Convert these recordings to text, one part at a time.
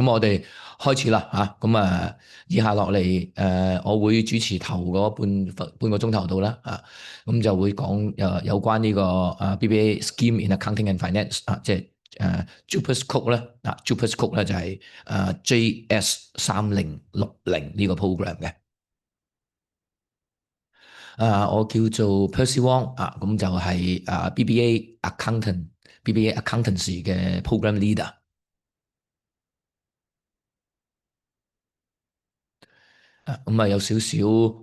咁我哋開始啦嚇，以下落嚟我會主持頭嗰半個鐘頭到啦嚇，咁就會講有關呢個BBA Scheme in Accounting and Finance 即係JUPAS Code 咧JUPAS Code 咧就係JS3060呢個 program 嘅。我叫做 Percy Wong 咁就係BBA Accountancy 嘅 Program Leader。有少少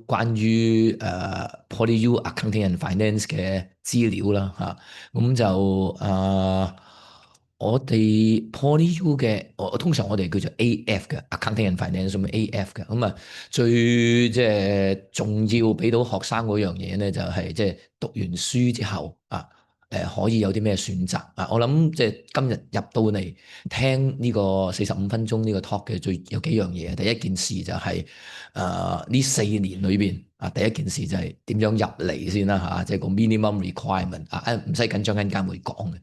關於PolyU Accounting and Finance 嘅資料啦咁就我哋 PolyU 嘅，通常我哋叫做 AF 嘅 Accounting and Finance， 咁 AF 嘅，最即係重要俾到學生嗰樣嘢咧，就係即係讀完書之後可以有啲咩選擇我諗即係今日入到嚟聽呢個45分鐘呢個 talk 嘅有幾樣嘢。第一件事就係呢4年裏邊第一件事就係點樣入嚟先啦即係個 minimum requirement 唔使緊張，陣間會講嘅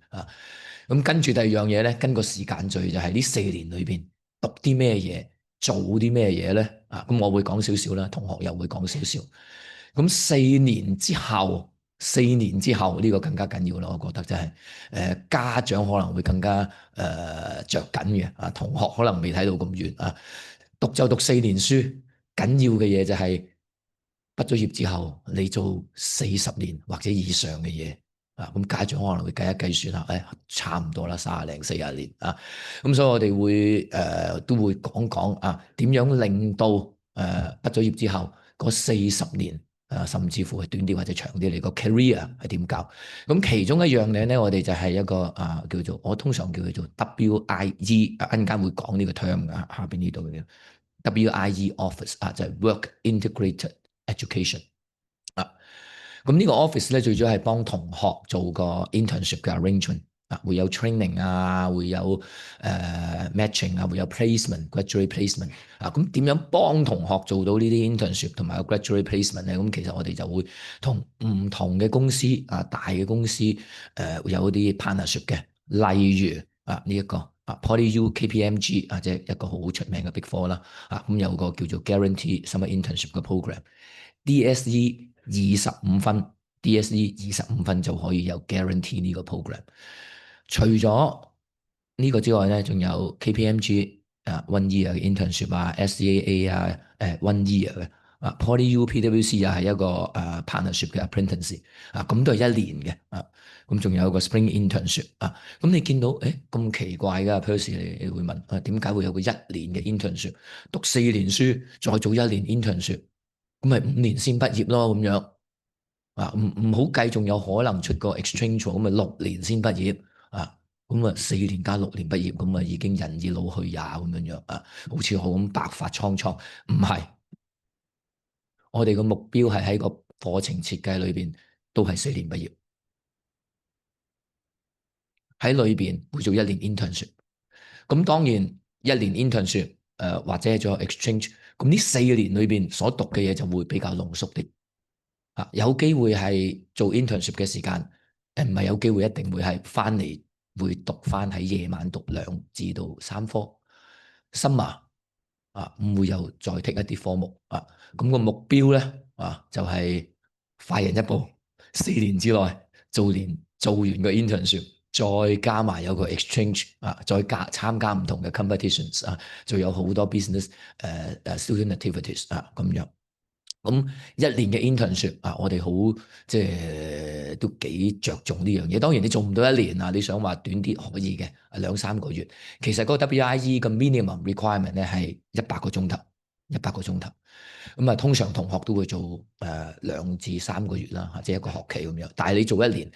咁跟住第二樣嘢咧，跟個時間序就係呢4年裏邊讀啲咩嘢，做啲咩嘢咧咁我會講少少啦，同學又會講少少。咁4年之後呢個更加緊要啦，我覺得真係家長可能會更加着緊嘅同學可能未睇到咁遠讀就讀4年書，緊要嘅嘢就係畢咗業之後你做40年或者以上嘅嘢咁家長可能會計一計算下，差唔多啦，30零40年咁所以我哋會都會講講點樣令到畢咗業之後嗰40年甚至乎係短啲或者長啲，你個 career 係點搞？咁其中一樣嘢咧，我哋就係一個叫做我通常叫佢做 WIE， 陣間會講呢個 term 下邊呢度嘅 WIE Office 就係 Work Integrated Education 咁呢個 office 咧最主要係幫同學做個 internship 嘅 arrangement 會有 training會有matching 會有 graduate placement 咁點樣幫同學做到呢啲 internship 同埋個 graduate placement 咧？咁其實我哋就會同唔同嘅公司大嘅公司會有啲 partnership 嘅，例如呢一個PolyU KPMG 即係一個好出名嘅 Big Four 啦咁有個叫做 Guarantee Summer Internship 嘅 program。DSE 25分就可以有 guarantee 呢個 program。除咗呢個之外咧，仲有 KPMG one year 嘅 internship SCAA one year 嘅PolyU PwC 又係一個partnership 嘅 apprenticeship 咁都係1年嘅咁仲有個 spring internship 咁你見到咁奇怪㗎 Percy 你會問點解會有個1年嘅 internship？ 讀4年書再做1年 internship？咁咪5年先畢業咯，咁樣唔好計，仲有可能出個 exchange，咁咪6年先畢業咁4年加6年畢業，咁已經人已老去也咁樣好似好咁白髮蒼蒼，唔係，我哋個目標係喺個課程設計裏邊都係4年畢業，喺裏邊會做1年 internship，咁當然1年 internship 或者做 exchange。咁呢4年裏邊所讀嘅嘢就會比較濃縮啲有機會係做 internship 嘅時間唔係有機會一定會係翻嚟會讀翻喺夜晚讀2至到3科 summer 唔會又再 take 一啲科目咁個目標咧就係快人一步，4年之內做完個 internship， 再加埋有個 exchange 再參加唔同嘅 competitions 就有好多 business student activities 咁樣。咁1年嘅 internship 我哋好即係都幾着重呢樣嘢。當然你做唔到1年你想話短啲可以嘅2-3個月。其實嗰個 WIE 嘅 minimum requirement 咧係100個鐘頭，100個鐘頭。通常同學都會做2至3個月啦，即係一個學期咁樣。但係你做1年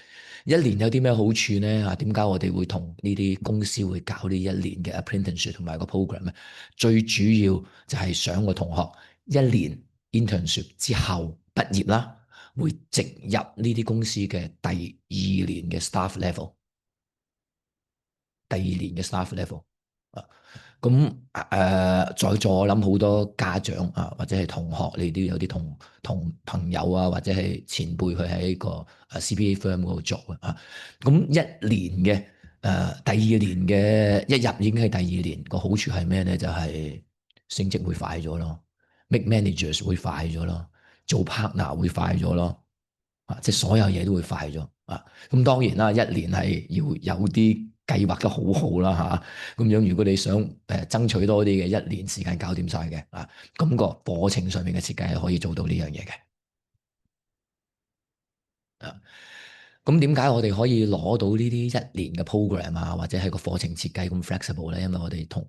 有啲咩好處咧？點解我哋會同呢啲公司會搞呢1年嘅 apprenticeship 同埋個 program 咧？最主要就係想個同學1年internship 之後畢業啦，會直入呢啲公司嘅第2年嘅 staff level， 咁在座我諗好多家長或者係同學，你都有啲同朋友或者係前輩佢喺個CPA firm 嗰度做咁1年嘅第二年嘅一入已經係第二年，個好處係咩咧？就係升職會快咗咯，make managers 會快咗咯，做 partner 會快咗咯，即係所有嘢都會快咗啊！咁當然啦，一年係要有啲計劃得好好啦嚇，咁樣如果你想爭取多啲嘅，一年時間搞掂晒嘅啊，咁個課程上面嘅設計係可以做到呢樣嘢嘅。啊，咁點解我哋可以攞到呢啲一年嘅 program 啊，或者係個課程設計咁 flexible 咧？因為我哋同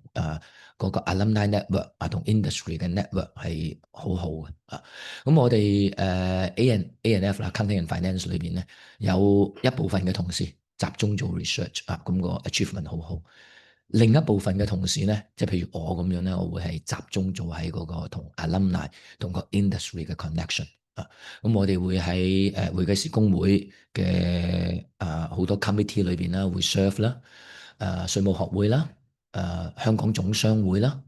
嗰個 alumni network 啊，同 industry 嘅 network 係好好嘅啊。咁我哋A&F 啦，Accounting and Finance 裏邊咧，有一部分嘅同事集中做 research 啊，咁個 achievement 好好。另一部分嘅同事咧，即係譬如我咁樣咧，我會係集中做喺嗰個同 alumni 同個 industry 嘅 connection。啊，咁我哋會喺會計師公會嘅好多 committee 裏邊啦，會 serve 啦，稅務學會啦，香港總商會啦，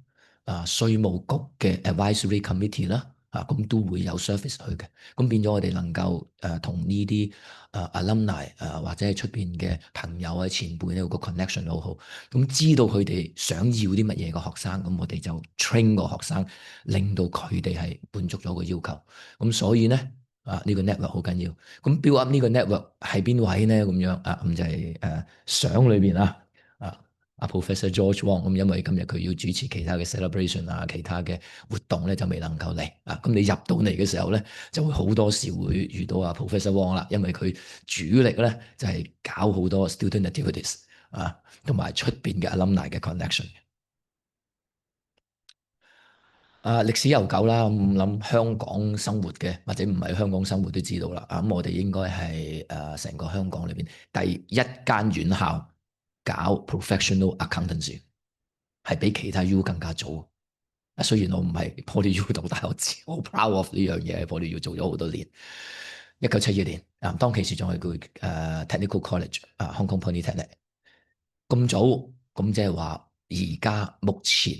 稅務局嘅 advisory committee 啦，咁都會有 service 去嘅，咁變咗我哋能夠同呢啲alumni 或者係出邊嘅朋友啊前輩咧個 connection 好好，咁知道佢哋想要啲乜嘢個學生，咁我哋就 train 個學生，令到佢哋係滿足咗個要求。咁所以咧呢個 network 好緊要。咁 build up 呢個 network 係邊位咧？咁樣咁就係相裏邊Professor George Wong。咁因為今日佢要主持其他嘅 celebration 其他嘅活動咧就未能夠嚟咁你入到嚟嘅時候咧，就會好多時會遇到Professor Wong 啦，因為佢主力咧就係搞好多 student activities 同埋出邊嘅 alumni 嘅 connection。歷史悠久啦，咁諗香港生活嘅或者唔係香港生活都知道啦。咁我哋應該係成個香港裏邊第一間院校搞 professional accountancy，係比其他 U 更加早。雖然我唔係 Poly U 讀，但係我知好 proud of 呢樣嘢。Poly U 做咗好多年。1972年當其時仲係叫Technical College Hong Kong Polytechnic。咁早，咁即係話而家目前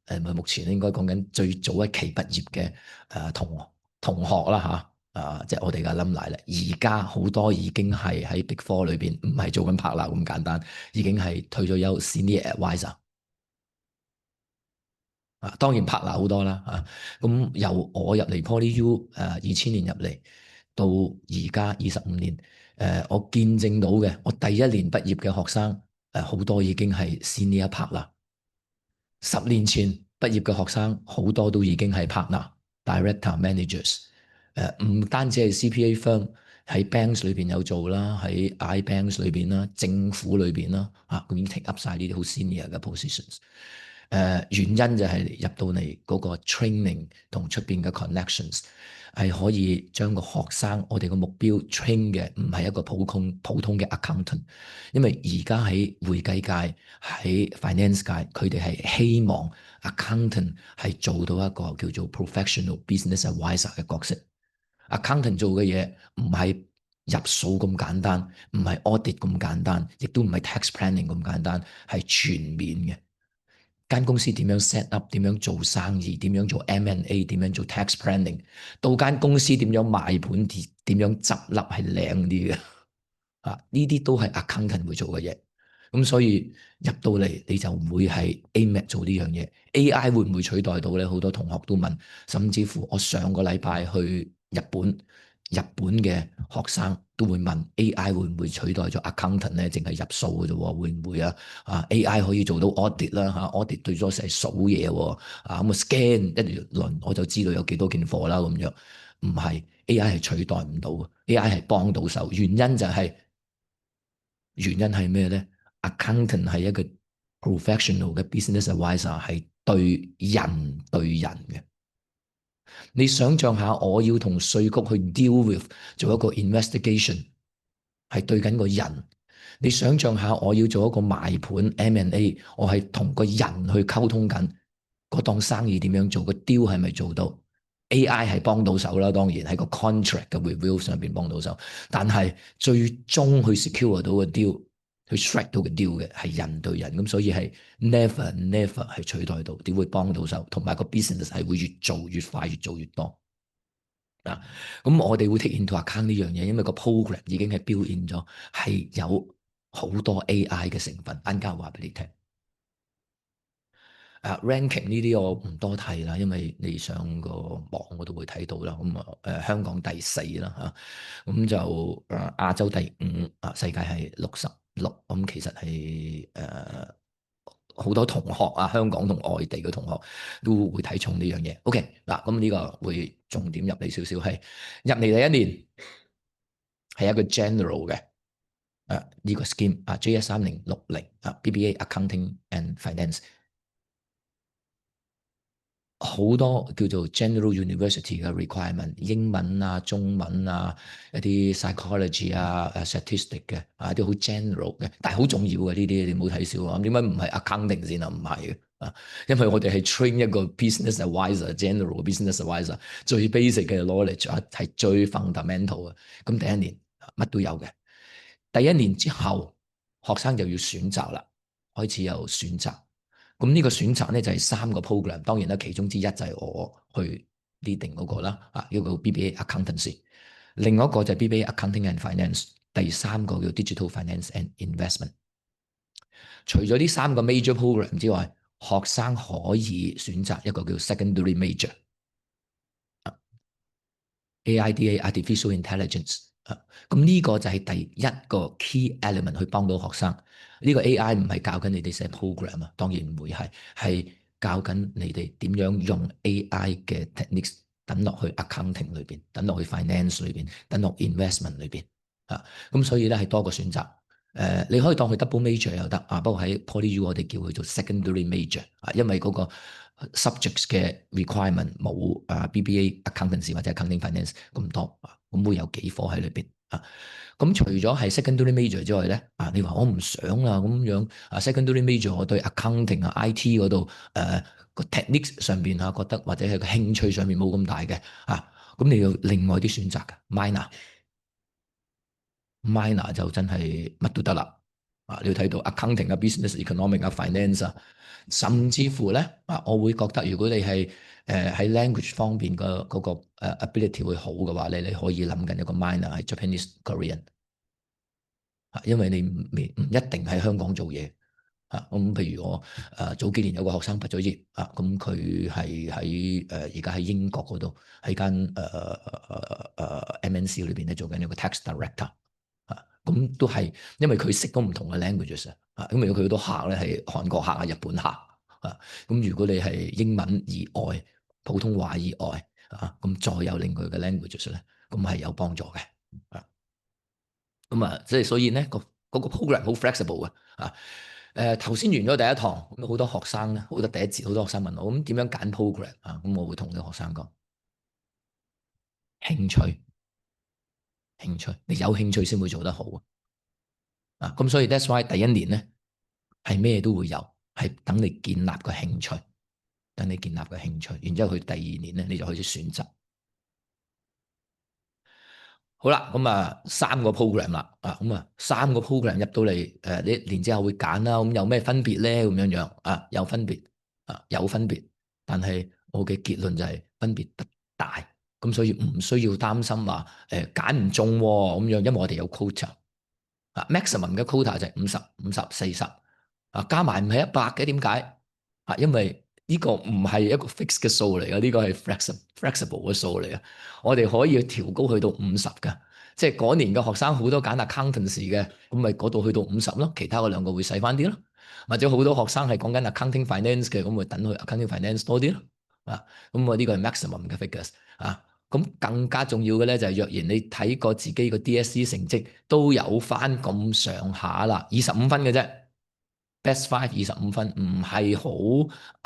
唔係目前應該講緊最早一期畢業嘅同學啦即係我哋嘅冧奶咧。而家好多已經係喺 Big Four 裏邊，唔係做緊 partner 咁簡單，已經係退咗休 Senior Advisor。當然 partner 好多啦咁由我入嚟 Poly U 2000年入嚟到而家25年，我見證到嘅，我第一年畢業嘅學生好多已經係 Senior Partner。10年前畢業嘅學生好多都已經係 partner、director、managers，唔單止係 CPA firm，喺 banks 裏邊有做啦，喺 iBanks 裏邊啦，政府裏邊啦，咁已經 take up 晒呢啲好 senior 嘅 positions。原因就係入到嚟嗰個 training 同出邊嘅 connections，係可以將個學生我哋個目標 train 嘅唔係一個普通嘅 accountant，因為而家喺會計界喺 finance 界，佢哋係希望 accountant 係做到一個叫做 professional business advisor 嘅角色。accountant 做嘅嘢唔係入數咁簡單，唔係 audit 咁簡單，亦都唔係 tax planning 咁簡單，係全面嘅。間公司點樣 set up，點樣做生意，點樣做 M&A，點樣做 tax planning，到間公司點樣賣盤，點樣執笠係靚啲嘅呢啲都係 accountant 會做嘅嘢。咁所以入到嚟你就會係 AMAT 做呢樣嘢。AI 會唔會取代到咧？好多同學都問，甚至乎我上個禮拜去日本嘅學生都會問 AI 會唔會取代咗 accountant 咧？淨係入數嘅啫喎，會唔會AI 可以做到 audit 啦audit 對咗成數嘢喎咁scan 一輪我就知道有幾多件貨啦咁樣。唔係 AI 係取代唔到，AI 係幫到手。原因係咩咧？accountant 係一個 professional 嘅 business advisor，係對人嘅。你想象下，我要同稅局去 deal with 做一個 investigation，係對緊個人。你想象下，我要做一個賣盤 M&A， 我係同個人去溝通緊嗰檔生意點樣做，個 deal 係咪做到？AI 係幫到手啦，當然喺個 contract 嘅 review 上邊幫到手，但係最終去 secure 到個 deal，去 strike 到個 deal 嘅係人對人，咁所以係 never 係取代到，點會幫到手？同埋個 business 係會越做越快，越做越多。咁我哋會 take into account 呢樣嘢，因為個 program 已經係 build in 咗，係有好多 AI 嘅成分，陣間話俾你聽。ranking 呢啲我唔多睇啦，因為你上個網我都會睇到啦。咁香港第4啦嚇，咁就亞洲第5，世界係66。咁其實係好多同學香港同外地嘅同學都會睇重呢樣嘢。OK 嗱，咁呢個會重點入嚟少少，係入嚟第一年係一個 general 嘅呢個 scheme JS3060BBA Accounting and Finance。好多叫做 General University 嘅 requirement， 英文中文一啲 psychology statistic 嘅一啲好 general 嘅，但係好重要嘅呢啲，你唔好睇小啊。點解唔係 accounting 先啊？唔係嘅因為我哋係 train 一個 business advisor，general business advisor 最 basic 嘅 knowledge 係最 fundamental 嘅。咁第一年乜都有嘅，第一年之後學生就要選擇啦，開始有選擇。咁呢個選擇咧就係3個 program， 當然啦，其中之一就係我去 leading 嗰個啦，呢個 BBA Accountancy， 另外一個就係 BBA Accounting and Finance， 第3個叫 Digital Finance and Investment。除咗呢3個 major program 之外，學生可以選擇一個叫 secondary major，AIDA Artificial Intelligence。咁呢個就係第一個 key element 去幫到學生。呢個 AI 唔係教緊你哋寫 program 當然唔會係教緊你哋點樣用 AI 嘅 techniques 等落去 accounting 裏邊，等落去 finance 裏邊，等落 investment 裏邊咁所以咧係多個選擇。你可以當佢 double major 又得不過喺 PolyU 我哋叫佢做 secondary major 因為嗰個 subjects 嘅 requirement 冇BBA Accountancy 或者 Accounting Finance 咁多咁會有幾科喺裏邊咁除咗係 secondary major 之外咧你話我唔想咁樣secondary major 我對 accounting IT 嗰度個 techniques 上邊覺得或者係個興趣上面冇咁大嘅咁你要另外啲選擇嘅 minor 就真係乜都得啦你要睇到 accounting business economic finance 甚至乎咧我會覺得如果你係喺 language 方面嘅嗰個ability 會好嘅話，你可以諗緊一個 minor 係 Japanese Korean 因為你唔一定喺香港做嘢咁譬如我早幾年有個學生畢咗業咁佢係喺而家喺英國嗰度喺間MNC 裏邊咧做緊一個 tax director 咁都係因為佢識到唔同嘅 languages 因為佢好多客咧係韓國客日本客咁如果你係英文以外普通話以外咁再有另外嘅 languages 咧咁係有幫助嘅咁即係所以咧嗰個 program 好 flexible 嘅頭先完咗第一堂咁好多學生咧好多第一節好多學生問我咁點樣揀 program 咁我會同啲學生講興趣，你有興趣先會做得好咁所以 that's why 第一年咧係咩都會有，係等你建立個興趣，然之後去第2年咧你就開始選擇。好啦，咁3個 program 啦，咁3個 program 入到嚟1年之後會揀啦，咁有咩分別咧？咁樣有分別有分別，但係我嘅結論就係分別不大，咁所以唔需要擔心話揀唔中咁樣，因為我哋有 quota。maximum 嘅 quota 就係50、50、40加埋唔係100嘅，點解因為呢個唔係一個 fix 嘅數嚟嘅，呢個係 flexible 嘅數嚟嘅。我哋可以調高去到50嘅，即係嗰年嘅學生好多揀 accountancy 嘅，咁咪嗰度去到50咯，其他嗰2個會細翻啲咯。或者好多學生係講緊 accounting finance 嘅，咁咪等佢 accounting finance 多啲咯。咁我呢個係 maximum 嘅 figures 咁更加重要嘅咧就係若然你睇過自己個 DSE 成績都有翻咁上下啦，25分嘅啫 ，best 5 25分，唔係好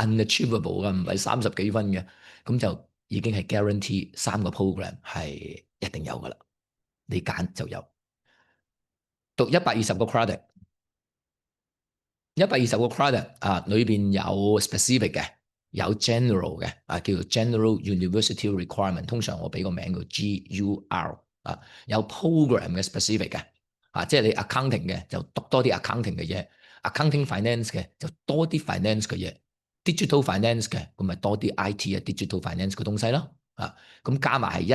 unachievable 嘅，唔係30幾分嘅，咁就已經係 guarantee 3個 program 係一定有噶啦，你揀就有。讀120個 credit，120個 credit裏邊有 specific 嘅。有 general 嘅叫做 General University Requirement， 通常我俾個名叫 GUR 有 program 嘅 specific 嘅即係你 accounting 嘅就讀多啲 accounting 嘅嘢 ，accounting finance 嘅就多啲 finance 嘅嘢 ，digital finance 嘅咁咪多啲 IT digital finance 嘅東西咯咁加埋係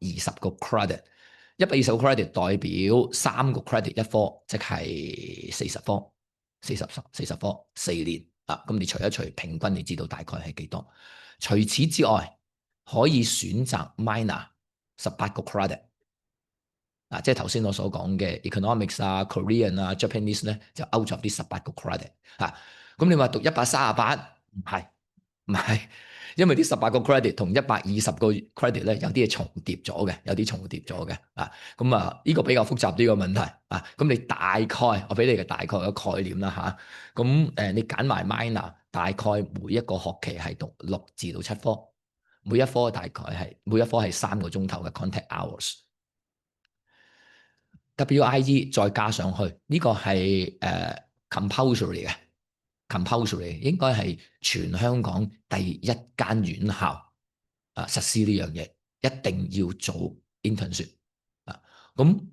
120個 credit， 120個 credit 代表3個 credit 一科，即係40科，40科4年啊。咁你除一除平均，你知道大概係幾多？除此之外，可以選擇 minor 18個 credit。啊，即係頭先我所講嘅 economics 啊、Korean 啊、Japanese 咧，就 out of 啲18個 credit 啊。咁你話讀138唔係，唔係，因為啲18個 credit 同120個 credit 咧，有啲係重疊咗嘅，有啲重疊咗嘅啊。咁啊，呢個比較複雜啲個問題啊。咁你大概我俾你嘅大概嘅概念啦嚇。咁你揀埋 minor，大概每一個學期係讀6至到7科，每一科係3個鐘頭嘅 contact hours。WIE 再加上去，呢、這個係compulsory 嘅，compulsory 應該係全香港第一間院校實施呢樣嘢，一定要做 internship 啊。咁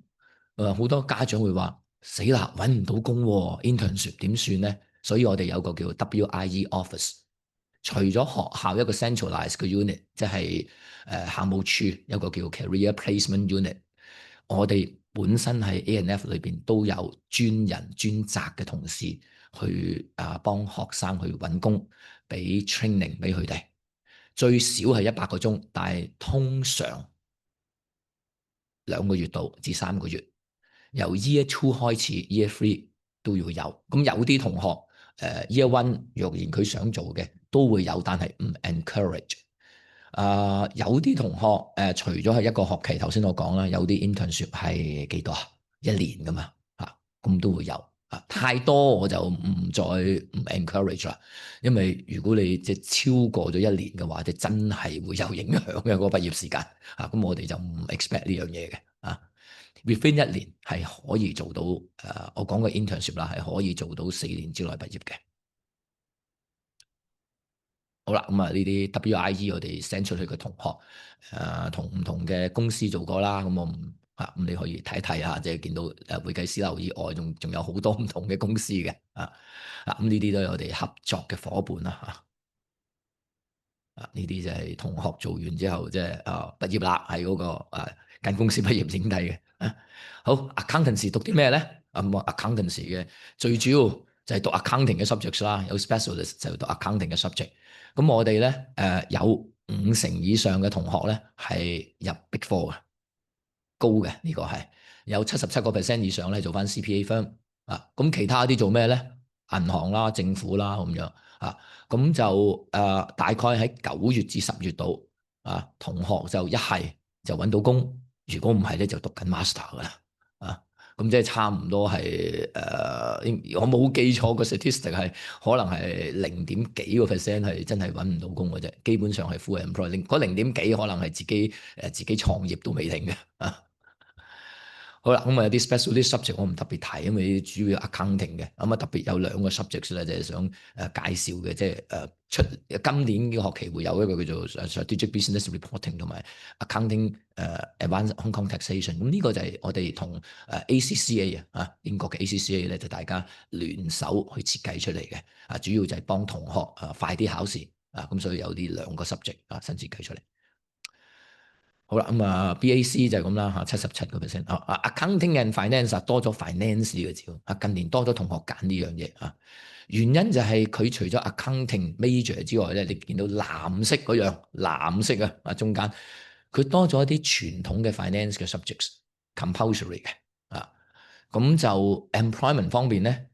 好多家長會話死啦，揾唔到工喎，internship 點算呢？所以我哋有個叫 WIE office，除咗學校一個 centralized 嘅 unit，即係校務處有個叫 career placement unit，我哋本身喺 A&F 裏邊都有專人專責嘅同事去幫學生去揾工，俾 training 俾佢哋。最少係100個鐘，但係通常2個月到至3個月。由 Year 2開始 ，Year 3都要有。咁有啲同學Year 1若然佢想做嘅都會有，但係唔 encourage。有啲同學除咗係一個學期，頭先我講啦，有啲 internship 係幾多啊？1年噶嘛，咁都會有。太多我就唔再唔 encourage 啦，因為如果你即係超過咗1年嘅話，即真係會有影響嘅嗰個畢業時間。咁我哋就唔 expect 呢樣嘢嘅。within 1年係可以做到我講嘅 internship 啦，係可以做到4年之內畢業嘅。好啦，咁呢啲 WIE 我哋 send 出去嘅同學，同唔同嘅公司做過啦，咁我唔咁你可以睇一睇下，即係見到會計師樓以外，仲有好多唔同嘅公司嘅，咁呢啲都係我哋合作嘅伙伴啦，呢啲就係同學做完之後即係畢業啦，喺嗰個間公司畢業影帝嘅。好 accountancy 讀啲咩咧？accountancy 嘅最主要就係讀 accounting 嘅 subjects 啦，有 specialist 就讀 accounting 嘅 subject。咁我哋咧有50%以上嘅同學咧係入 Big Four 嘅，高嘅呢個係有77% 以上咧做翻 CPA firm 咁其他啲做咩咧？銀行啦、政府啦咁樣咁就大概喺9月至10月度同學就一係就揾到工，如果唔係咧就讀緊 master 噶啦咁即係差唔多係我冇記錯個 statistic 係可能係0點幾個 percent 係真係揾唔到工嘅啫，基本上係 full employed，嗰0點幾可能係自己創業都未定嘅好啦，咁有啲 specialist subject 我唔特別提，因為主要 accounting 嘅，特別有2個 subject 咧，就係想介紹嘅，即係今年嘅學期會有一個叫做 strategic business reporting 同埋 accounting advanced Hong Kong taxation。咁呢個就係我哋同ACCA 英國嘅 ACCA 咧，就大家聯手去設計出嚟嘅，主要就係幫同學快啲考試咁所以有啲2個 subject 新設計出嚟。好啦，BAC 就係咁啦77%。Accounting and Finance 多咗 finance 呢個字，近年多咗同學揀呢樣嘢原因就係佢除咗 accounting major 之外咧，你見到藍色嗰樣藍色中間佢多咗一啲傳統嘅 finance 嘅 subjects compulsory 嘅咁就 employment 方面咧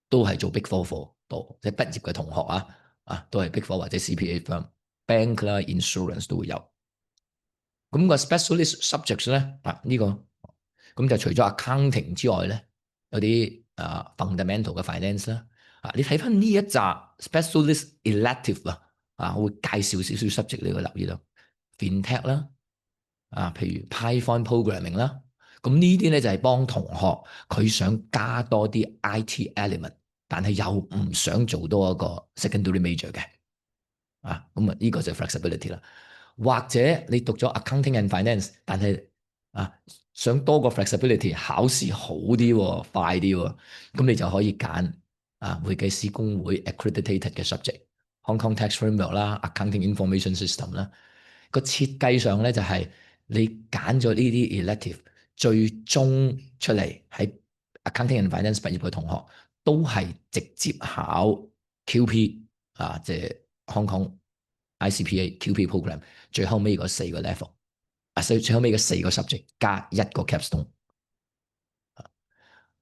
都係做 Big Four 多，即係畢業嘅同學都係 Big Four 或者 CPA firm、bank 啦、insurance 都會有。咁個 specialist subjects 咧呢個咁就除咗 accounting 之外咧，有啲fundamental 嘅 finance 啦你睇翻呢一集 specialist elective 我會介紹少少 subject 你會留意到 fintech 啦譬如 Python programming 啦，咁呢啲咧就係幫同學佢想加多啲 IT element， 但係又唔想做多一個 secondary major 嘅咁呢個就係 flexibility 啦。或者你讀咗 accounting and finance， 但係想多個 flexibility， 考試好啲快啲咁你就可以揀會計師公會 accredited 嘅 subject，Hong Kong Tax Framework 啦，Accounting Information System 啦。個設計上咧就係你揀咗呢啲 elective，最終出嚟喺 accounting and finance 畢業嘅同學，都係直接考 QP 啊，即係 Hong Kong ICPA QP program，最後尾嗰4個 level，最後尾嗰4個 subject 加1個 capstone。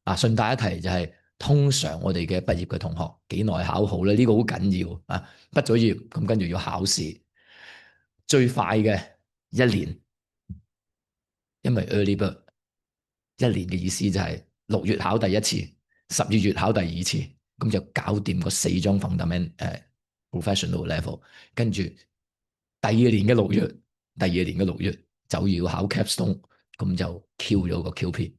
順帶一提就係、通常我哋嘅畢業嘅同學幾耐考好咧？呢、個好緊要啊！畢咗業咁跟住要考試，最快嘅1年，因為 early bird 1年嘅意思就係6月考第一次，12月考第二次，咁就搞掂個4張 fundament professional level，跟住第二年嘅6月就要考 capstone，咁就 Q 咗個 QP。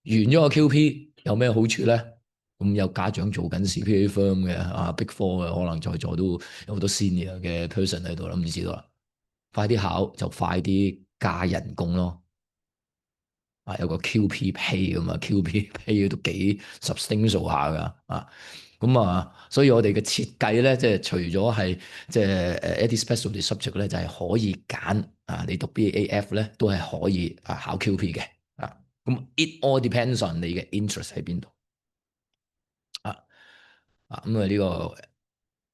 完咗個 QP 有咩好處咧？咁有家長做緊 CPA firm 嘅Big Four 嘅，可能在座都有好多 senior 嘅 person 喺度啦，唔知道啦。快啲考就快啲加人工咯。有個 QP pay 咁啊，QP pay 都幾 substantial 下噶所以我哋嘅設計咧，即係除咗係即係一啲 specialty subject 咧，就係可以揀你讀 BAF 咧，都係可以考 QP 嘅咁 it all depends on 你嘅 interest 喺邊度呢個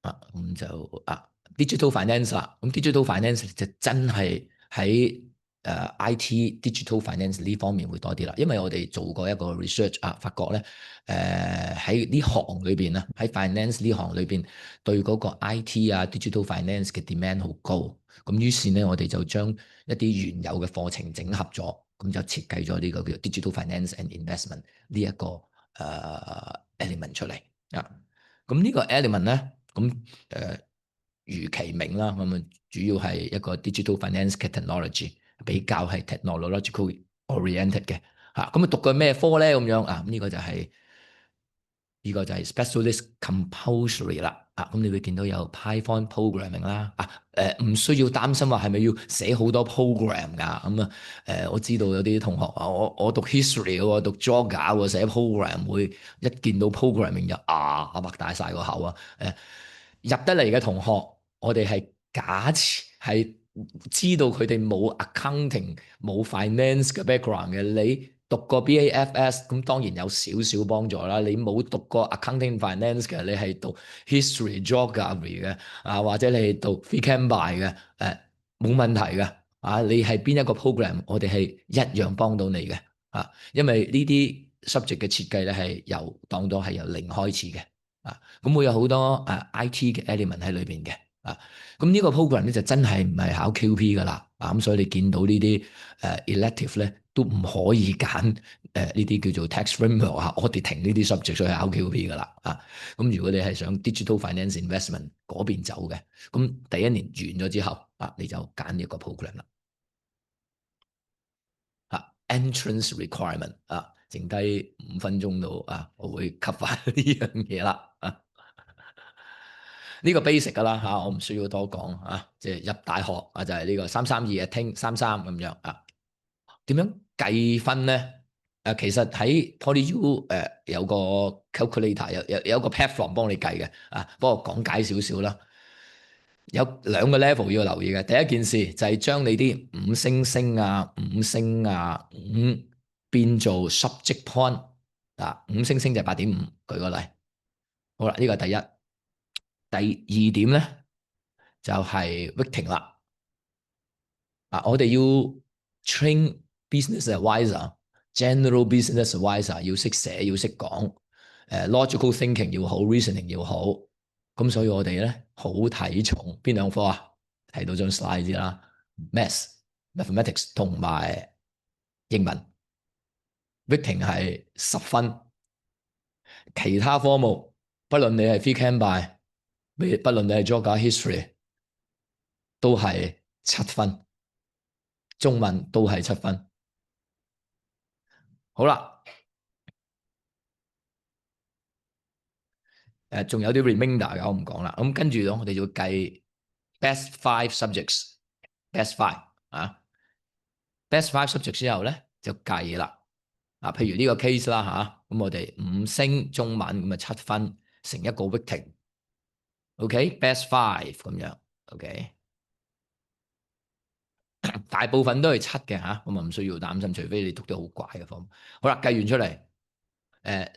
咁就digital finance 啦。咁 digital finance 就真係喺IT digital finance 呢方面會多啲啦。因為我哋做過一個 research 發覺咧喺呢行裏邊啊，喺 finance 呢行裏邊對嗰個 IT digital finance 嘅 demand 好高。咁於是咧，我哋就將一啲原有嘅課程整合咗，咁就設計咗呢個叫 digital finance and investment 呢一個element 出嚟咁呢個 element 咧，咁如其名啦，咁主要係一個 digital finance technology，比較係 technological oriented 嘅咁讀過咩科咧？咁樣呢個就係specialist compulsory 啦咁你會見到有 Python programming 啦唔需要擔心話係咪要寫好多 program 㗎咁我知道有啲同學我讀 history 喎，讀 geog 喎，寫 program 會一見到 programming 就擘大晒個口入得嚟嘅同學，我哋係假設係知道佢哋冇 accounting 冇 finance 嘅 background 嘅，你讀過 BAFS 咁當然有少少幫助啦。你冇讀過 accounting finance 嘅，你係讀 history geography 嘅或者你係讀 Phy Chem Bio 嘅冇問題嘅你係邊一個 program，我哋係一樣幫到你嘅因為呢啲 subject 嘅設計咧係當咗係由零開始嘅咁會有好多IT 嘅 element 喺裏邊嘅咁呢個 program 咧就真係唔係考 QP 噶啦咁所以你見到呢啲elective 咧都唔可以揀呢啲叫做 tax framework auditing 呢啲 subject 去考 QP 噶啦咁如果你係想 digital finance investment 嗰邊走嘅，咁第一年完咗之後你就揀呢個 program 啦entrance requirement 剩低5分鐘到我會 cover 呢樣嘢啦呢個 basic 噶啦我唔需要多講即係入大學就係呢個332聽33咁樣點樣計分咧？其實喺 PolyU 有個 calculator 有個 platform 幫你計嘅幫我講解少少啦。有2個 level 要留意嘅。第一件事就係將你啲5星星5星5變做 subject point 5星星就係8.5，舉個例。好啦，呢個係第一。第二點咧就係 weighting 啦。我哋要 train business advisor、general business advisor 要識寫要識講，logical thinking 要好，reasoning 要好。咁所以我哋咧好睇重邊2科睇到張 slide 先啦 ，mathematics 同埋英文 weighting 係10分，其他科目不論你係 Phy Chem Bio，不論你係 Geog History 都係7分。中文都係7分。好啦，仲有啲 remainder 嘅，我唔講啦。咁跟住我哋就會計 best 5 subjects，best 5best 5 subjects 之後咧就計啦。譬如呢個 case 啦咁我哋5星中文咁7分乘一個 weighting，OK，best 5咁樣，OK。大部分都係七嘅嚇，咁啊唔需要擔心，除非你讀得好怪嘅科目。好啦，計完出嚟，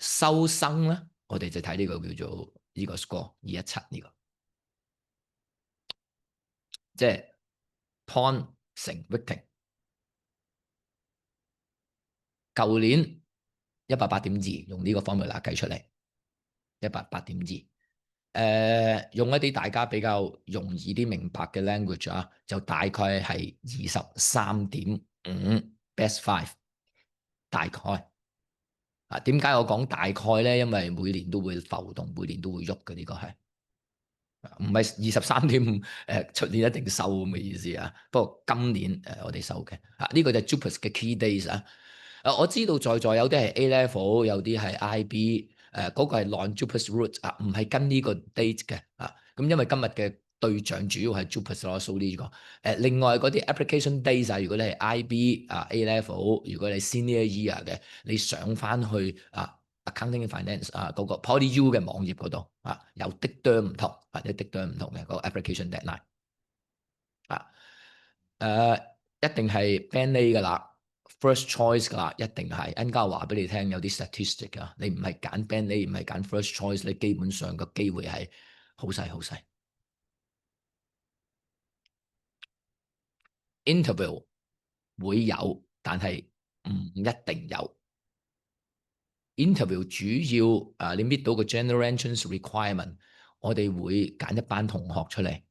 收生咧，我哋就睇呢個叫做呢個 score 217呢個，即係 point 乘 weighting。舊年180.2，用呢個 formula 計出嚟180.2。用一啲大家比較容易啲明白嘅 language 啊，就大概係23.5 best five，大概啊。點解我講大概咧？因為每年都會浮動，每年都會喐嘅，呢個係唔係23.5？出年一定收咁嘅意思啊。不過今年我哋收嘅啊，呢個就係 JUPAS 嘅 key days 啊。我知道在座有啲係 A level，有啲係 IB，嗰個係 non-JUPAS route 啊，唔係跟呢個 date 嘅啊。咁因為今日嘅對象主要係 JUPAS 咯，數呢個。另外嗰啲 application days 啊，如果你係 IB 啊 A level，如果你 senior year 嘅，你上翻去啊 accounting and finance 啊嗰個 PolyU 嘅網頁嗰度啊，有啲多唔同，或者啲多唔同嘅嗰個 application deadline 啊。一定係 Band A 噶啦，first choice 噶啦，一定係。陣間話俾你聽，有啲 statistic 啊，你唔係揀 Band A，唔係揀 first choice，你基本上個機會係好細好細。Interview 會有，但係唔一定有。Interview 主要你 meet 到個 general entrance requirement，我哋會揀一班同學出嚟。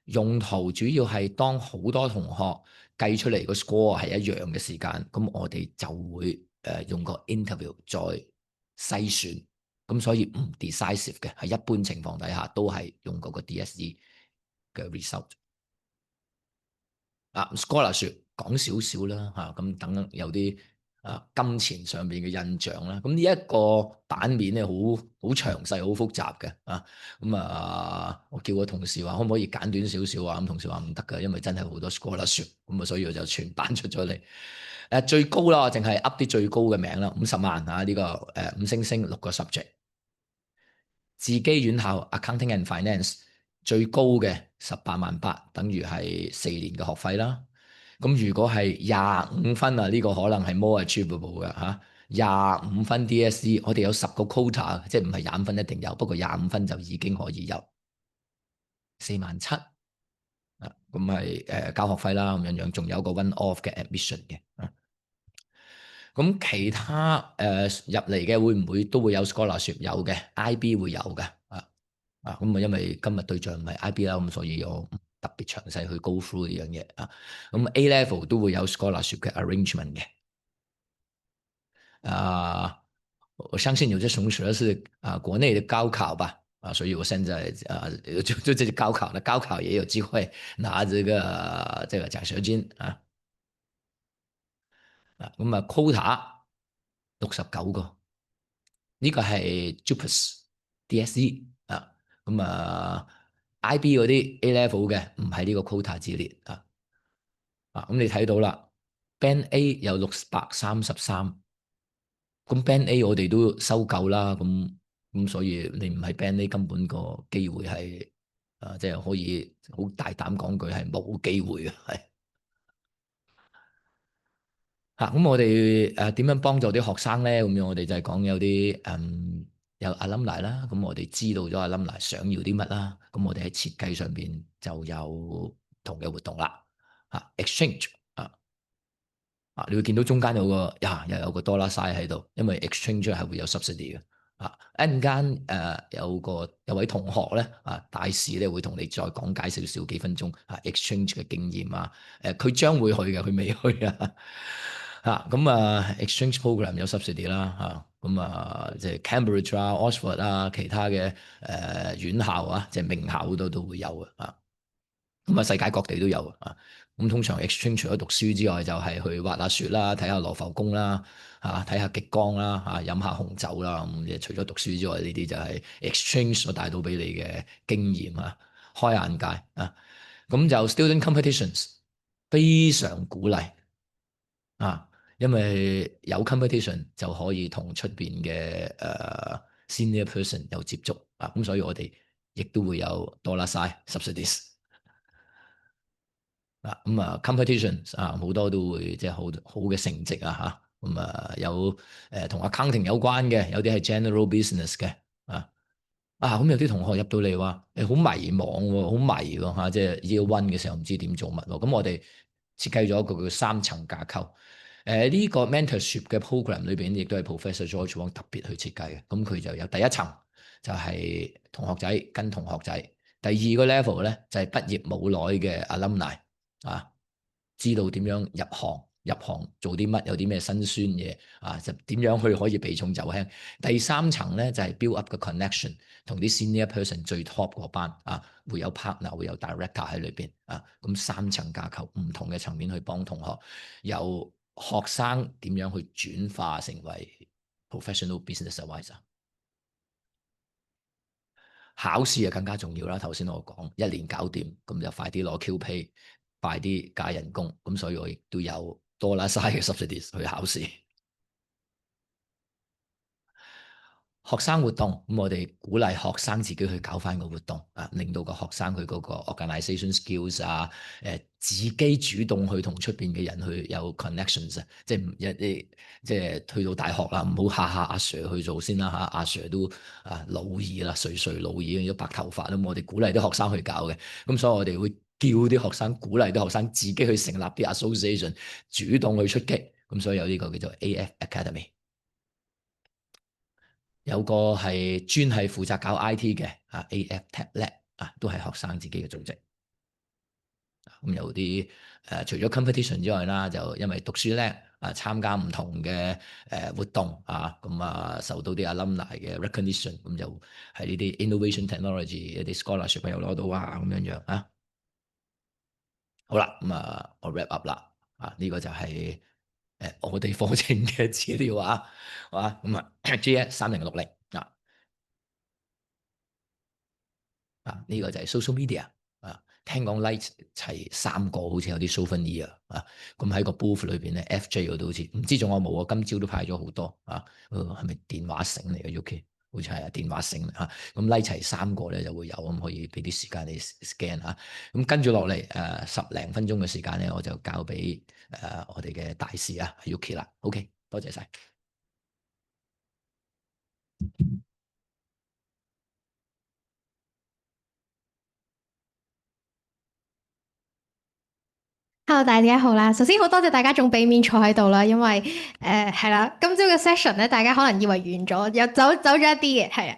用途主要係當好多同學計出嚟個 score 係一樣嘅時間，咁我哋就會用個 interview 再篩選。咁所以唔 decisive 嘅，係一般情況底下都係用嗰個 DSE 嘅 result。scholarship 講少少啦嚇，咁等有啲金錢上邊嘅印象啦。咁呢一個版面咧好詳細、好複雜嘅啊。咁我叫個同事話可唔可以簡短少少啊？咁同事話唔得㗎，因為真係好多 scholarship，咁所以我就全版出咗嚟。最高啦，我淨係 up 啲最高嘅名啦，50萬啊！呢個5星星6個 subject，自己院校 accounting and finance 最高嘅18.8萬，等於係4年嘅學費啦。咁如果係25分啊，呢個可能係 more achievable 嘅嚇。25分 DSE，我哋有10個 quota，即係唔係25分一定有，不過25分就已經可以有4.7萬啊。咁係交學費啦，咁樣樣，仲有個 one off 嘅 admission 嘅啊。咁其他入嚟嘅會唔會都會有 scholarship？有嘅，IB 會有嘅咁因為今日對象唔係 IB 啦，咁所以我特別詳細去 go through 呢樣嘢啊。咁 A level 都會有 scholarship 嘅 arrangement 嘅我相信有些同學是國內的高考吧所以我現在就這高考，高考也有機會拿這個獎學金咁quota 69個，呢個係 JUPAS DSE咁IB 嗰啲 A level 嘅唔喺呢個 quota 之列咁你睇到啦，Band A 有633，咁 Band A 我哋都收夠啦，咁所以你唔係 Band A 根本個機會係即係可以好大膽講句係冇機會嘅係。咁我哋點樣幫助啲學生咧？咁樣我哋就係講有啲有 alumni 啦，咁我哋知道咗 alumni 想要啲乜啦，咁我哋喺設計上邊就有唔同嘅活動啦exchange 你會見到中間有個又有個dollar sign喺度，因為 exchange 係會有 subsidy 嘅一陣間有位同學咧大使咧會同你再講解少少幾分鐘exchange 嘅經驗佢將會去嘅，佢未去exchange program 有 subsidy 啦咁即係 Cambridge Oxford 其他嘅院校即係名校好多都會有咁世界各地都有咁通常 exchange 除咗讀書之外，就係去滑下雪啦，睇下羅浮宮啦，睇下極光啦，飲下紅酒啦。咁除咗讀書之外，呢啲就係 exchange 所帶到俾你嘅經驗開眼界咁就 student competitions 非常鼓勵因為有 competition 就可以同出邊嘅senior person 有接觸咁所以我哋亦都會有dollar sign subsidies。competitions 好多都會即係好好嘅成績有同 accounting 有關嘅，有啲係 general business 嘅咁有啲同學入到嚟話好迷茫喎，好迷喎即係 year one 嘅時候唔知點做乜喎。咁我哋設計咗一個叫三層架構。呢個 mentorship 嘅 program 裏邊亦都係 Professor George Wong 特別去設計嘅。咁佢就有第一層就係同學仔跟同學仔，第二個 level 咧就係畢業冇耐嘅 alumni 知道點樣入行做啲乜，有啲咩辛酸嘢就點樣去可以避重就輕。第三層咧就係 build up 嘅 connection， 同啲 senior person 最 top 嗰班會有 partner 會有 director 喺裏邊咁三層架構唔同嘅層面去幫同學，由學生點樣去轉化成為 professional business advisor。考試更加重要啦，頭先我講一年搞掂，咁就快啲攞 QP， 快啲加人工，咁所以我亦都有多啦曬嘅 subsidies 去考試。學生活動咁，我哋鼓勵學生自己去搞翻個活動令到個學生佢嗰個 organisation skills 自己主動去同出邊嘅人去有 connections 即係去到大學啦，唔好下下阿 Sir 去做先啦阿 Sir 都老矣啦，垂垂老矣，咗白頭髮啦，我哋鼓勵啲學生去搞嘅，咁所以我哋會叫啲學生，鼓勵啲學生自己去成立啲 association， 主動去出擊，咁所以有呢個叫做 AF Academy。有個係專係負責搞 IT 嘅AF Tech Lab 都係學生自己嘅組織。咁有啲除咗 competition 之外啦，就因為讀書叻參加唔同嘅活動咁受到啲 alumni 嘅 recognition，咁就係呢啲 innovation technology 一啲 scholarship 又攞到咁樣好啦，咁我 wrap up 啦呢個就係我哋課程嘅資料咁GS3060呢個就係 social media 聽講 like 齊3個，好似有啲 souvenir 咁喺個 booth 裏邊咧 FJ 嗰度好似唔知仲有冇今朝都派咗好多係咪電話繩嚟嘅 UK？ 好似係電話繩咁 like 齊3個咧就會有，咁可以俾啲時間你 scan 咁跟住落嚟10零分鐘嘅時間咧，我就交俾我哋嘅大使Yuki 啦。OK， 多謝晒。Hello，大家好啦。首先好多謝大家仲俾面坐喺度啦，因為係啦，今朝嘅 session 咧，大家可能以為完咗，又走咗一啲嘅，係啊。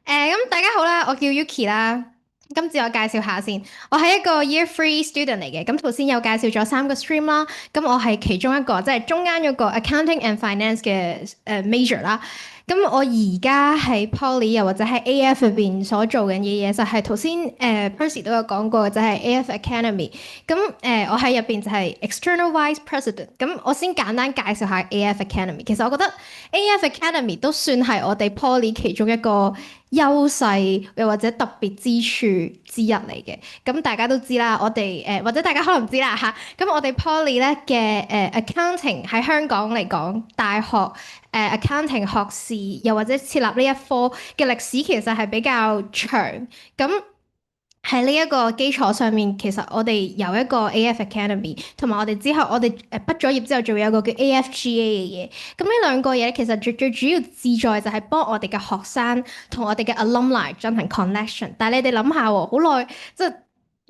咁大家好啦，我叫 Yuki 啦。今次我介紹下先，我係一個 Year 3 student 嚟嘅。咁頭先有介紹咗3個 stream 啦，咁我係其中一個，即係中間嗰個 Accounting and Finance 嘅major 啦。咁我而家喺 Poly 又或者喺 AF 入邊所做緊嘅嘢，就係頭先Percy 都有講過，就係 AF Academy。咁我喺入邊就係 External Vice President。咁我先簡單介紹下 AF Academy。其實我覺得 AF Academy 都算係我哋 Poly 其中一個優勢又或者特別之處之一嚟嘅。咁大家都知啦，我哋或者大家可能唔知啦嚇。咁我哋 Poly 咧嘅accounting 喺香港嚟講，大學accounting 學士又或者設立呢一科嘅歷史其實係比較長。咁喺呢一個基礎上面，其實我哋有一個 AF Academy，同埋我哋之後我哋畢咗業之後，仲會有一個叫 AFGA 嘅嘢。咁呢兩個嘢咧，其實最主要志在就係幫我哋嘅學生同我哋嘅 alumni 進行 connection。但係你哋諗下喎，好耐即係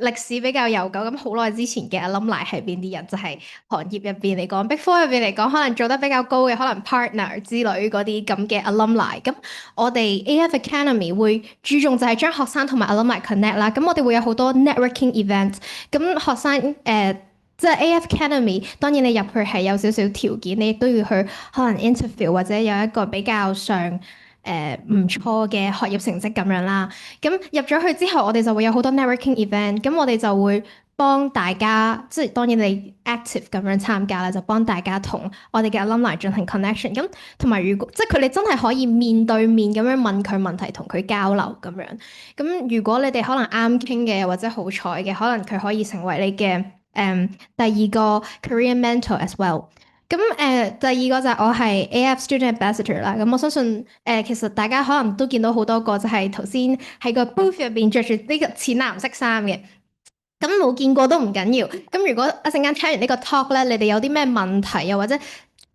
歷史比較悠久，咁好耐之前嘅 alumni 係邊啲人？就係行業入邊嚟講，Big Four 入邊嚟講，可能做得比較高嘅，可能 partner 之類嗰啲咁嘅 alumni。咁我哋 AF Academy 會注重就係將學生同埋 alumni connect 啦。咁我哋會有好多 networking event。咁學生即係 AF Academy，當然你入去係有少少條件，你亦都要去可能 interview 或者有一個比較上唔錯嘅學業成績咁樣啦。咁入咗去之後，我哋就會有好多 networking event。咁我哋就會幫大家，即係當然你 active 咁樣參加啦，就幫大家同我哋嘅 alumni 進行 connection。咁同埋如果即係佢哋真係可以面對面咁樣問佢問題，同佢交流咁樣。咁如果你哋可能啱傾嘅，或者好彩嘅，可能佢可以成為你嘅第二個 career mentor as well。咁第二個就係我係 AF Student Ambassador 啦。咁我相信其實大家可能都見到好多個就係頭先喺個 booth 入邊着住呢個淺藍色衫嘅。咁冇見過都唔緊要。咁如果一陣間聽完呢個 talk 咧，你哋有啲咩問題，又或者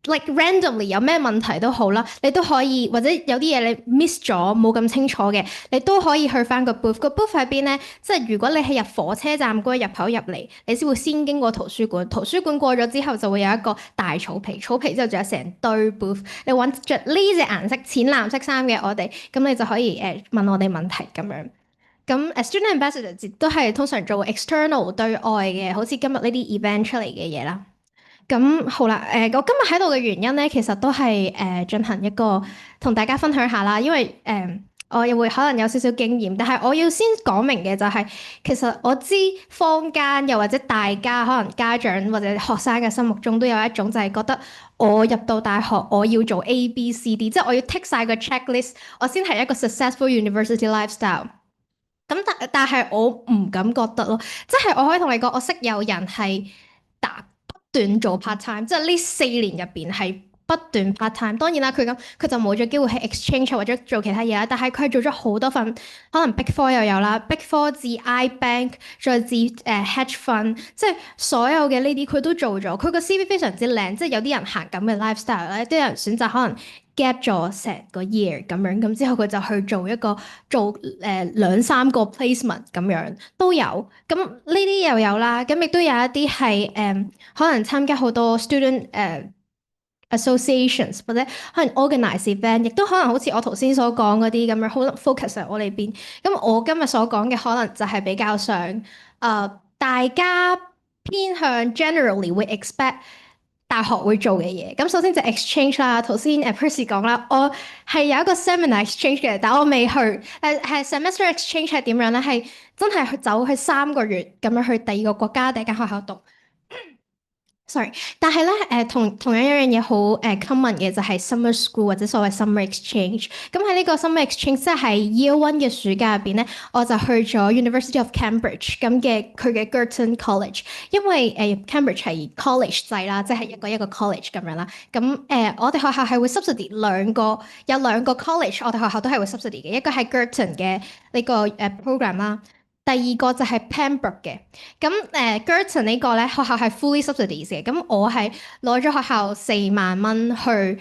like randomly 有咩問題都好啦，你都可以，或者有啲嘢你 miss 咗冇咁清楚嘅，你都可以去翻個 booth。個 booth 喺邊咧？即係如果你係入火車站嗰個入口入嚟，你先會先經過圖書館。圖書館過咗之後就會有一個大草皮，草皮之後仲有成堆 booth。你揾着呢隻顏色淺藍色衫嘅我哋，咁你就可以問我哋問題咁樣。咁student ambassador 都係通常做 external 對外嘅，好似今日呢啲 event 出嚟嘅嘢啦。咁好啦，我今日喺度嘅原因咧，其實都係進行一個同大家分享下啦，因為我又會可能有少少經驗，但係我要先講明嘅就係、其實我知坊間又或者大家可能家長或者學生嘅心目中都有一種就係覺得我入到大學我要做 A、B、C、D，即係我要 tick 晒個 checklist，我先係一個 successful university lifestyle。咁但係我唔咁覺得咯，即係我可以同你講，我識有人係不斷做 part time，即係呢4年入邊係不斷 part time。當然啦，佢就冇咗機會喺 exchange 或者做其他嘢啦。但係佢係做咗好多份，可能 Big Four 又有啦，Big Four 至 iBank 再至hedge fund，即係所有嘅呢啲佢都做咗。佢個 CV 非常之靚，即係有啲人行咁嘅 lifestyle 咧，都有人選擇可能 gap 咗成個 year 咁樣，咁之後佢就去做2-3個 placement 咁樣都有。咁呢啲又有啦，咁亦都有一啲係可能參加好多 student associations 或者可能 organize event，亦都可能好似我頭先所講嗰啲咁樣，好 focus 喺我呢邊。咁我今日所講嘅可能就係比較上大家偏向 generally 會 expect 大學會做嘅嘢。咁首先就 exchange 啦，頭先Percy 講啦，我係有一個 seminar exchange 嘅，但我未去。係 semester exchange 係點樣咧？係真係走去3個月咁樣去第二個國家第一間學校讀。sorry，但係咧同樣一樣嘢好common 嘅就係 summer school 或者所謂 summer exchange。咁喺呢個 summer exchange 即係 year one 嘅暑假入邊咧，我就去咗 University of Cambridge 咁嘅佢嘅 Girton College，因為Cambridge 係 college 制啦，即係一個 college 咁樣啦。咁我哋學校係會 subsidy 有兩個 college，我哋學校都係會 subsidy 嘅，一個係 Girton 嘅呢個program 啦。第二個就係 Pembroke 嘅，咁Girton 呢個咧學校係 fully subsidies 嘅，咁我係攞咗學校4萬蚊去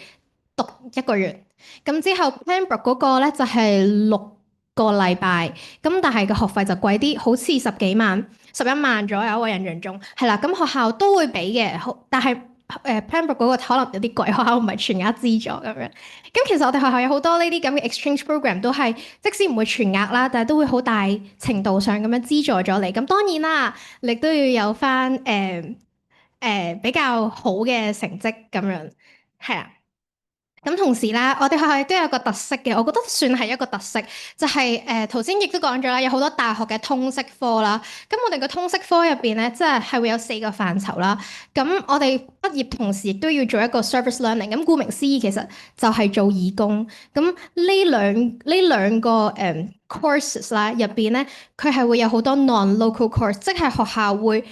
讀1個月，咁之後 Pembroke 嗰個咧就係6個禮拜，咁但係個學費就貴啲，好似10幾萬、11萬左右，我印象中係啦，咁學校都會俾嘅，但係Pembroke 嗰個可能有啲貴，學校唔係全額資助咁樣。咁其實我哋學校有好多呢啲咁嘅 exchange program 都係，即使唔會全額啦，但係都會好大程度上咁樣資助咗你。咁當然啦，你都要有翻比較好嘅成績咁樣，係啊。咁同時啦，我哋學校亦都有個特色嘅，我覺得算係一個特色，就係頭先亦都講咗啦，有好多大學嘅通識科啦。咁我哋嘅通識科入邊咧，即係會有4個範疇啦。咁我哋畢業同時亦都要做一個 service learning。咁顧名思義，其實就係做義工。咁呢兩個courses 啦，入邊咧，佢係會有好多 non-local course，即係學校會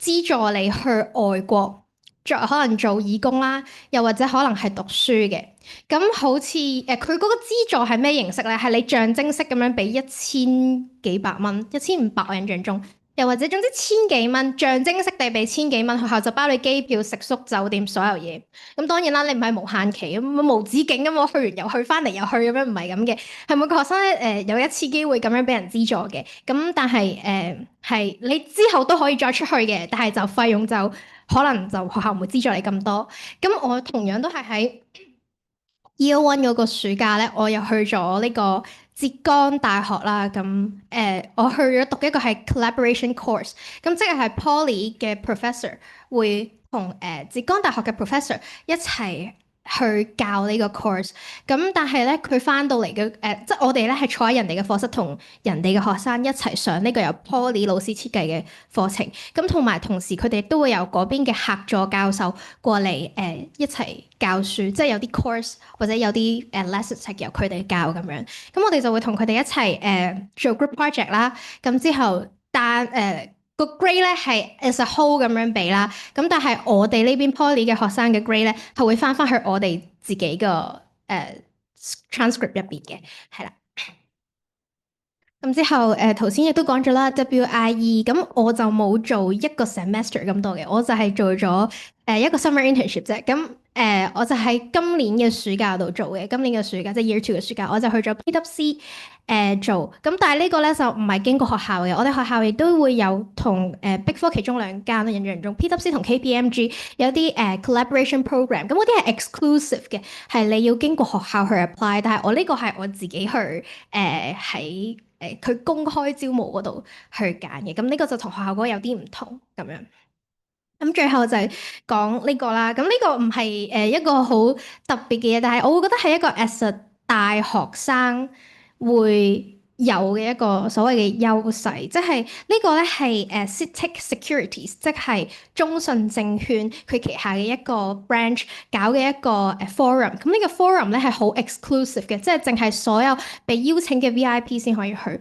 資助你去外國。可能做義工啦，又或者可能係讀書嘅。咁好似佢嗰個資助係咩形式咧？係你象徵式咁樣俾1000幾百蚊，1500我印象中，又或者總之千幾蚊，象徵式地俾千幾蚊，學校就包你機票、食宿、酒店所有嘢。咁當然啦，你唔係無限期咁無止境咁，我去完又去，翻嚟又去咁樣，唔係咁嘅。係每個學生咧有一次機會咁樣俾人資助嘅。咁但係係你之後都可以再出去嘅，但係就費用就可能就學校唔會資助你咁多。咁我同樣都係喺 Year One 嗰個暑假咧，我又去咗呢個浙江大學啦。咁我去咗讀一個係 collaboration course，咁即係 Poly 嘅 professor 會同浙江大學嘅 professor 一齊去教呢個 course。咁但係咧，佢翻到嚟嘅即係我哋咧係坐喺人哋嘅課室，同人哋嘅學生一齊上呢個由 Poly 老師設計嘅課程。咁同時佢哋都會有嗰邊嘅客座教授過嚟一齊教書，即係有啲 course 或者有啲lessons 係由佢哋教咁樣。咁我哋就會同佢哋一齊做 group project 啦。咁之後個 grade 咧係 as a whole 咁樣俾啦，咁但係我哋呢邊 Poly 嘅學生嘅 grade 咧係會翻去我哋自己個transcript 入邊嘅，係啦。咁之後頭先亦都講咗啦，WIE，咁我就冇做一個 semester 咁多嘅，我就係做咗一個 summer internship 啫。咁我就喺今年嘅暑假度做嘅，今年嘅暑假即係 year two 嘅暑假，我就去咗 PWC 做。咁但係呢個咧就唔係經過學校嘅，我哋學校亦都會有同Big Four 其中兩間印象中 PWC 同 KPMG 有啲collaboration program，咁嗰啲係 exclusive 嘅，係你要經過學校去 apply，但係我呢個係我自己去喺佢公開招募嗰度去揀嘅，咁呢個就同學校嗰個有啲唔同咁樣。咁最後就係講呢個啦，咁呢個唔係一個好特別嘅嘢，但係我會覺得係一個 as a 大學生會有嘅一個所謂嘅優勢，即係呢個咧係CITIC Securities，即係中信證券佢旗下嘅一個 branch 搞嘅一個forum。咁呢個 forum 咧係好 exclusive 嘅，即係淨係所有被邀請嘅 VIP 先可以去。咁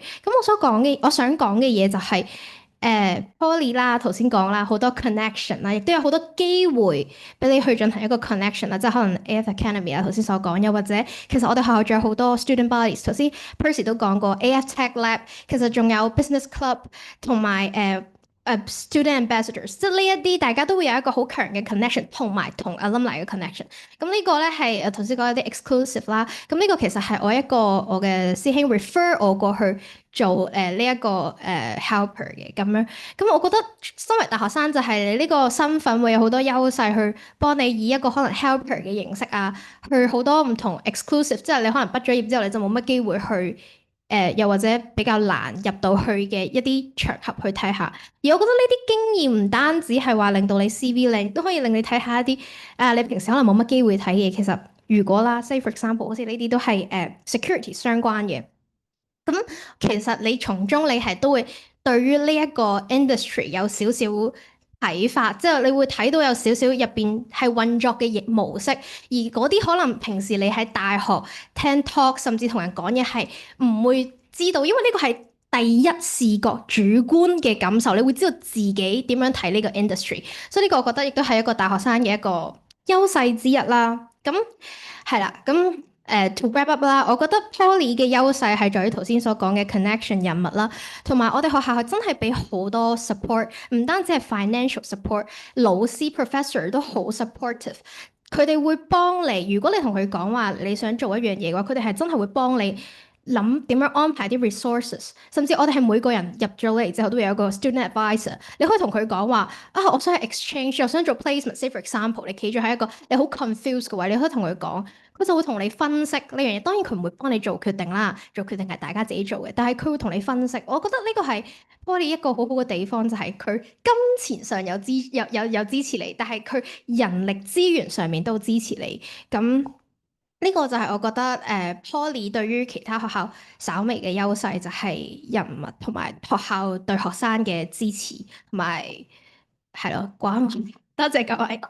我想講嘅嘢就係、Poly 啦，頭先講啦，好多 connection 啦，亦都有好多機會俾你去進行一個 connection 啦，即係可能 AF Academy 啊，頭先所講，又或者其實我哋學校仲有好多 student bodies，頭先 Percy 都講過 AF Tech Lab，其實仲有 business club 同埋student ambassadors，即係呢一啲大家都會有一個好強嘅 connection，同埋同 alumni 嘅 connection。咁呢個咧係頭先講一啲 exclusive 啦。咁呢個其實係我嘅師兄 refer 我過去做呢一個helper 嘅咁樣。咁我覺得身為大學生就係你呢個身份會有好多優勢去幫你以一個可能 helper 嘅形式啊，去好多唔同 exclusive，即係你可能畢咗業之後你就冇乜機會去。又或者比較難入到去嘅一啲場合去睇下，而我覺得呢啲經驗唔單止係話令到你 CV 靚，都可以令你睇下一啲你平時可能冇乜機會睇嘅。其實如果啦，say for example，好似呢啲都係security 相關嘅，咁其實你從中你係都會對於呢一個 industry 有少少睇法，即係你會睇到有少少入邊係運作嘅模式，而嗰啲可能平時你喺大學聽 talk，甚至同人講嘢係唔會知道，因為呢個係第一視覺主觀嘅感受，你會知道自己點樣睇呢個 industry，所以呢個我覺得亦都係一個大學生嘅一個優勢之一啦。咁係啦，咁。To wrap up 啦，我覺得 Poly 嘅優勢係在於頭先所講嘅 connection 人物啦，同埋我哋學校係真係俾好多 support，唔單止係 financial support，老師 professor 都好 supportive，佢哋會幫你。如果你同佢講話你想做一樣嘢嘅話，佢哋係真係會幫你諗點樣安排啲 resources，甚至我哋係每個人入咗嚟之後都會有一個 student advisor，你可以同佢講話啊，我想去 exchange，我想做 placement，say for example，你企咗喺一個你好 confused 嘅位，你可以同佢講。佢就會同你分析呢樣嘢，當然佢唔會幫你做決定啦，做決定係大家自己做嘅，但係佢會同你分析。我覺得呢個係 Poly 一個好好嘅地方，就係佢金錢上有支持你，但係佢人力資源上面都支持你。咁呢個就係我覺得Poly 對於其他學校稍微嘅優勢，就係人物同埋學校對學生嘅支持，同埋係咯關懷。多謝各位。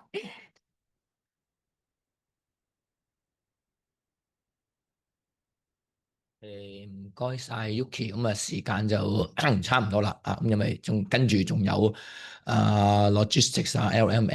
唔該晒 Yuki，咁啊時間就差唔多啦啊，咁因為仲跟住仲有logistics 啊、LMS。